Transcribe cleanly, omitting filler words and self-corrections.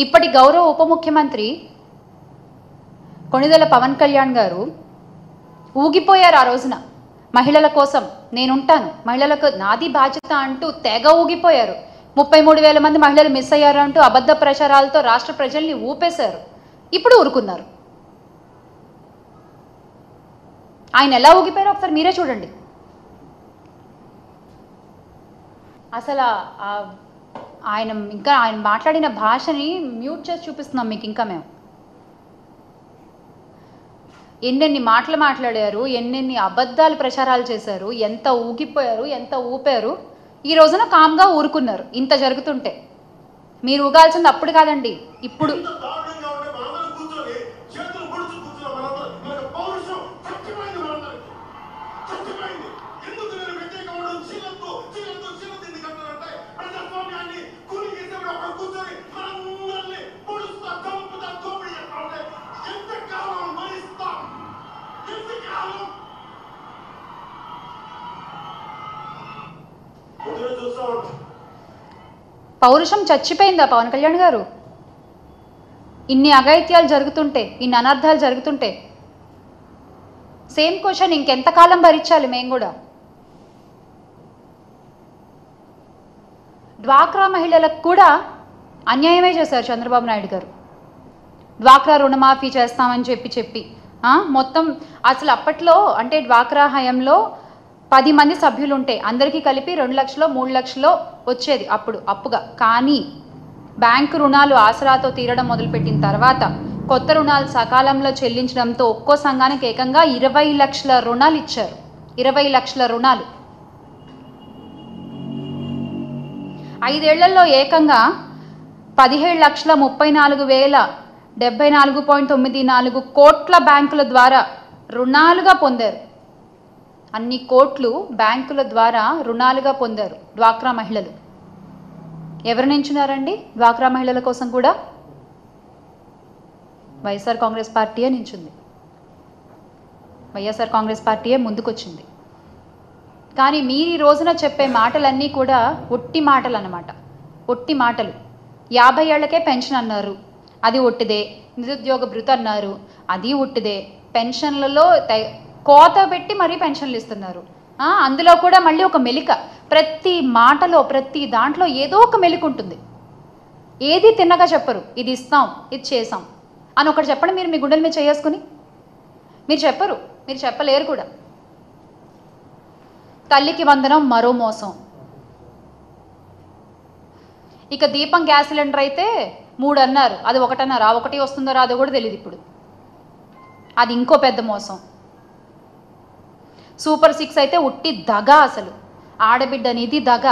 ఇప్పటి గౌరవ ఉప ముఖ్యమంత్రి కొణిదెల పవన్ కళ్యాణ్ గారు ఊగిపోయారు. ఆ రోజున మహిళల కోసం నేనుంటాను, మహిళలకు నాది బాధ్యత అంటూ తెగ ఊగిపోయారు. 33,000 మంది మహిళలు మిస్ అయ్యారు అంటూ అబద్ధ ప్రచారాలతో రాష్ట్ర ప్రజల్ని ఊపేశారు. ఇప్పుడు ఊరుకున్నారు. ఆయన ఎలా ఊగిపోయారో ఒకసారి మీరే చూడండి. అసలు ఆయన మాట్లాడిన భాషని మ్యూట్ చేసి చూపిస్తున్నాం మీకు. ఇంకా మేము ఎన్నెన్ని మాటలు మాట్లాడారు, ఎన్నెన్ని అబద్ధాలు ప్రచారాలు చేశారు, ఎంత ఊగిపోయారు, ఎంత ఊపారు. ఈ రోజున కామ్గా ఊరుకున్నారు. ఇంత జరుగుతుంటే మీరు ఊగాల్సింది అప్పుడు కాదండి, ఇప్పుడు. పౌరుషం చచ్చిపోయిందా పవన్ కళ్యాణ్ గారు? ఇన్ని అఘాయిత్యాలు జరుగుతుంటే, ఇన్ని అనర్థాలు జరుగుతుంటే సేమ్ క్వశ్చన్ ఇంకెంతకాలం భరించాలి మేము కూడా? డ్వాక్రా మహిళలకు కూడా అన్యాయమే చేశారు చంద్రబాబు నాయుడు గారు. డ్వాక్రా రుణమాఫీ చేస్తామని చెప్పి మొత్తం అసలు అప్పట్లో అంటే డ్వాక్రా హయాంలో 10 మంది సభ్యులు ఉంటే అందరికీ కలిపి 2 లక్షలో 3 లక్షలో వచ్చేది అప్పుడు అప్పుగా. కానీ బ్యాంకు రుణాలు ఆసరాతో తీరడం మొదలుపెట్టిన తర్వాత కొత్త రుణాలు సకాలంలో చెల్లించడంతో ఒక్కో సంఘానికి ఏకంగా 20 లక్షల రుణాలు ఇచ్చారు. 20 లక్షల రుణాలు 5 ఏళ్లలో ఏకంగా 17,34,074.94 కోట్ల బ్యాంకుల ద్వారా రుణాలుగా పొందారు. అన్ని కోట్లు బ్యాంకుల ద్వారా రుణాలుగా పొందారు డ్వాక్రా మహిళలు. ఎవరు నించున్నారండి డ్వాక్రా మహిళల కోసం కూడా? వైఎస్ఆర్ కాంగ్రెస్ పార్టీయే నించుంది. వైఎస్ఆర్ కాంగ్రెస్ పార్టీయే ముందుకొచ్చింది. కానీ మీరు ఈ రోజున చెప్పే మాటలన్నీ కూడా ఒట్టి మాటలు అన్నమాట. ఒట్టి మాటలు. 50 ఏళ్లకే పెన్షన్ అన్నారు, అది ఒట్టిదే. నిరుద్యోగ భృతి అన్నారు, అది ఒట్టిదే. పెన్షన్లలో కోత పెట్టి మరీ పెన్షన్లు ఇస్తున్నారు. అందులో కూడా మళ్ళీ ఒక మెలిక. ప్రతి మాటలో ప్రతి దాంట్లో ఏదో ఒక మెలిక ఉంటుంది. ఏది తిన్నగా చెప్పరు, ఇది ఇస్తాం, ఇది చేసాం అని ఒకటి చెప్పండి మీరు మీ గుండెల మీద చేసుకుని. మీరు చెప్పరు, మీరు చెప్పలేరు కూడా. తల్లికి వందనం మరో మోసం. ఇక దీపం గ్యాస్ సిలిండర్ అయితే 3 అన్నారు, అది 1 అన్నారు. ఆ 1 వస్తుందో రాదో కూడా తెలియదు ఇప్పుడు. అది ఇంకో పెద్ద మోసం. సూపర్ 6 అయితే ఉట్టి దగ. అసలు ఆడబిడ్డ నిధి దగ.